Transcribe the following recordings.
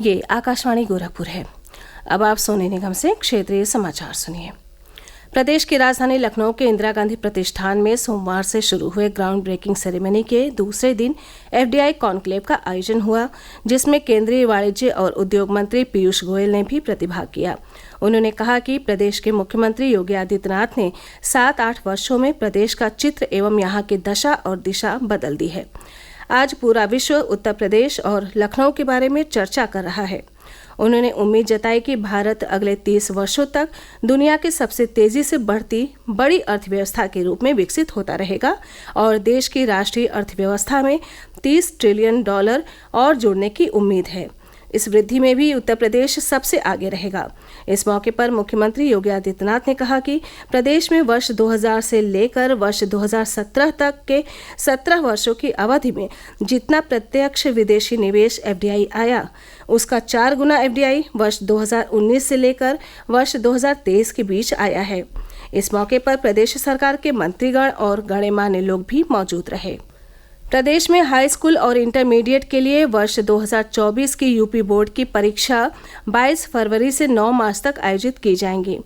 ये आकाशवाणी गोरखपुर है। अब आप सोने निगम से क्षेत्रीय समाचार सुनिए। प्रदेश की राजधानी लखनऊ के इंदिरा गांधी प्रतिष्ठान में सोमवार से शुरू हुए ग्राउंड ब्रेकिंग सेरेमनी के दूसरे दिन एफडीआई कॉन्क्लेव का आयोजन हुआ, जिसमें केंद्रीय वाणिज्य और उद्योग मंत्री पीयूष गोयल ने भी प्रतिभाग किया। उन्होंने कहा कि प्रदेश के मुख्यमंत्री योगी आदित्यनाथ ने 7-8 वर्षों में प्रदेश का चित्र एवं यहाँ की दशा और दिशा बदल दी है। आज पूरा विश्व उत्तर प्रदेश और लखनऊ के बारे में चर्चा कर रहा है। उन्होंने उम्मीद जताई कि भारत अगले 30 वर्षों तक दुनिया के सबसे तेजी से बढ़ती बड़ी अर्थव्यवस्था के रूप में विकसित होता रहेगा और देश की राष्ट्रीय अर्थव्यवस्था में $30 ट्रिलियन और जुड़ने की उम्मीद है। इस वृद्धि में भी उत्तर प्रदेश सबसे आगे रहेगा। इस मौके पर मुख्यमंत्री योगी आदित्यनाथ ने कहा कि प्रदेश में वर्ष 2000 से लेकर वर्ष 2017 तक के 17 वर्षों की अवधि में जितना प्रत्यक्ष विदेशी निवेश एफडीआई आया, उसका 4 गुना एफडीआई वर्ष 2019 से लेकर वर्ष 2023 के बीच आया है। इस मौके पर प्रदेश सरकार के मंत्रीगण और गणमान्य लोग भी मौजूद रहे। प्रदेश में हाई स्कूल और इंटरमीडिएट के लिए वर्ष 2024 की यूपी बोर्ड की परीक्षा 22 फरवरी से 9 मार्च तक आयोजित की जाएंगी।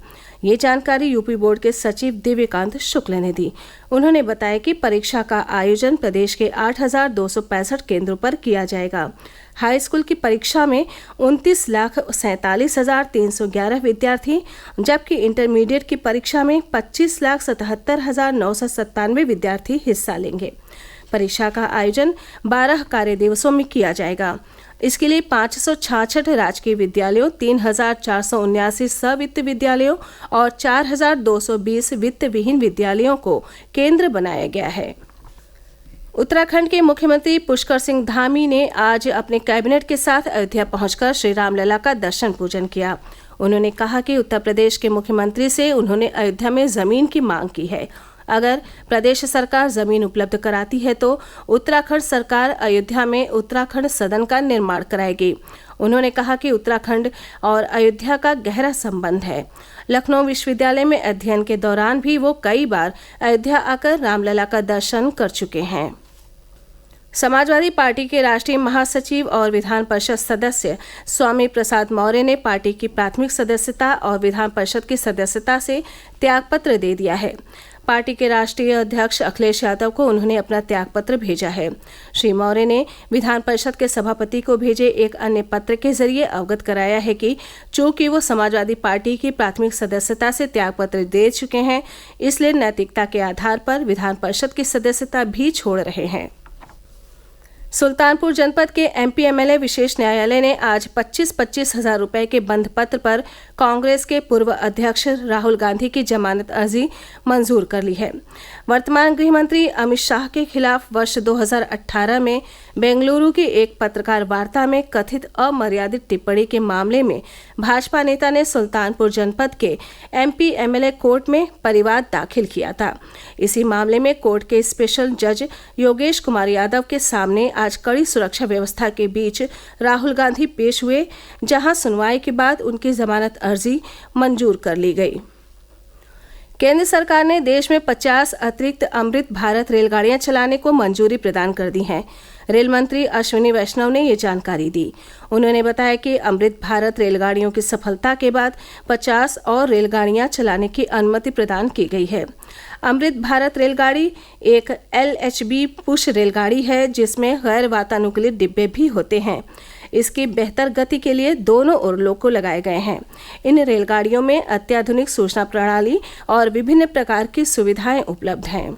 ये जानकारी यूपी बोर्ड के सचिव दिव्यकांत शुक्ल ने दी। उन्होंने बताया कि परीक्षा का आयोजन प्रदेश के 8,265 केंद्रों पर किया जाएगा। हाई स्कूल की परीक्षा में 29,47,311 विद्यार्थी, जबकि इंटरमीडिएट की परीक्षा में 25,77,997 विद्यार्थी हिस्सा लेंगे। परीक्षा का आयोजन 12 कार्य दिवसों में किया जाएगा। इसके लिए 566 राजकीय विद्यालयों, 3,479 सवित्त विद्यालयों और 4,220 वित्त विहीन विद्यालयों को केंद्र बनाया गया है। उत्तराखंड के मुख्यमंत्री पुष्कर सिंह धामी ने आज अपने कैबिनेट के साथ अयोध्या पहुंचकर श्री रामलला का दर्शन पूजन किया। उन्होंने कहा कि उत्तर प्रदेश के मुख्यमंत्री से उन्होंने अयोध्या में जमीन की मांग की है। अगर प्रदेश सरकार जमीन उपलब्ध कराती है तो उत्तराखंड सरकार अयोध्या में उत्तराखंड सदन का निर्माण कराएगी। उन्होंने कहा कि उत्तराखंड और अयोध्या का गहरा संबंध है। लखनऊ विश्वविद्यालय में अध्ययन के दौरान भी वो कई बार अयोध्या आकर रामलला का दर्शन कर चुके हैं। समाजवादी पार्टी के राष्ट्रीय महासचिव और विधान परिषद सदस्य स्वामी प्रसाद मौर्य ने पार्टी की प्राथमिक सदस्यता और विधान परिषद की सदस्यता से त्यागपत्र दे दिया है। पार्टी के राष्ट्रीय अध्यक्ष अखिलेश यादव को उन्होंने अपना त्यागपत्र भेजा है। श्री मौर्य ने विधान परिषद के सभापति को भेजे एक अन्य पत्र के जरिए अवगत कराया है कि चूंकि वो समाजवादी पार्टी की प्राथमिक सदस्यता से त्यागपत्र दे चुके हैं, इसलिए नैतिकता के आधार पर विधान परिषद की सदस्यता भी छोड़ रहे हैं। सुल्तानपुर जनपद के एमपी एमएलए विशेष न्यायालय ने आज 25-25 हजार रुपए के बंध पत्र पर कांग्रेस के पूर्व अध्यक्ष राहुल गांधी की जमानत अर्जी मंजूर कर ली है। वर्तमान गृह मंत्री अमित शाह के खिलाफ वर्ष 2018 में बेंगलुरु की एक पत्रकार वार्ता में कथित अमर्यादित टिप्पणी के मामले में भाजपा नेता ने सुल्तानपुर जनपद के एमपी एमएलए कोर्ट में परिवाद दाखिल किया था। इसी मामले में कोर्ट के स्पेशल जज योगेश कुमार यादव के सामने आज कड़ी सुरक्षा व्यवस्था के बीच राहुल गांधी पेश हुए, जहां सुनवाई के बाद उनकी जमानत अर्जी मंजूर कर ली गई। केंद्र सरकार ने देश में 50 अतिरिक्त अमृत भारत रेलगाड़ियां चलाने को मंजूरी प्रदान कर दी है। रेल मंत्री अश्विनी वैष्णव ने ये जानकारी दी। उन्होंने बताया कि अमृत भारत रेलगाड़ियों की सफलता के बाद 50 और रेलगाड़ियां चलाने की अनुमति प्रदान की गई है। अमृत भारत रेलगाड़ी एक LHB पुश रेलगाड़ी है, जिसमें गैर वातानुकूलित डिब्बे भी होते हैं। इसकी बेहतर गति के लिए दोनों ओर लोको लगाए गए हैं। इन रेलगाड़ियों में अत्याधुनिक सूचना प्रणाली और विभिन्न प्रकार की सुविधाएं उपलब्ध हैं।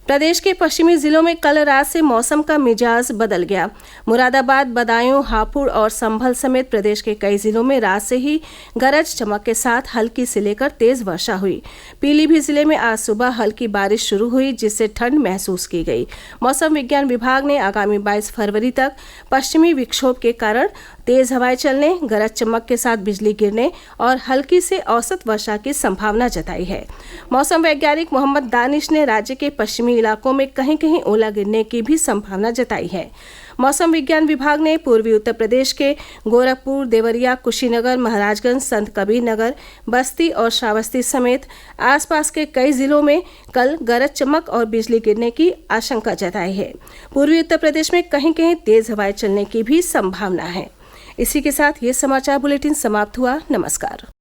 प्रदेश के पश्चिमी जिलों में कल रात से मौसम का मिजाज बदल गया। मुरादाबाद, बदायूं, हापुड़ और संभल समेत प्रदेश के कई जिलों में रात से ही गरज चमक के साथ हल्की से लेकर तेज वर्षा हुई। पीलीभीत जिले में आज सुबह हल्की बारिश शुरू हुई, जिससे ठंड महसूस की गई। मौसम विज्ञान विभाग ने आगामी 22 फरवरी तक पश्चिमी विक्षोभ के कारण तेज हवाएं चलने, गरज चमक के साथ बिजली गिरने और हल्की से औसत वर्षा की संभावना जताई है। मौसम वैज्ञानिक मोहम्मद दानिश ने राज्य के पश्चिमी इलाकों में कहीं कहीं ओला गिरने की भी संभावना जताई है। मौसम विज्ञान विभाग ने पूर्वी उत्तर प्रदेश के गोरखपुर, देवरिया, कुशीनगर, महाराजगंज, संत कबीर नगर, बस्ती और श्रावस्ती समेत आसपास के कई जिलों में कल गरज चमक और बिजली गिरने की आशंका जताई है। पूर्वी उत्तर प्रदेश में कहीं कहीं तेज हवाएं चलने की भी संभावना है। इसी के साथ ये समाचार बुलेटिन समाप्त हुआ। नमस्कार।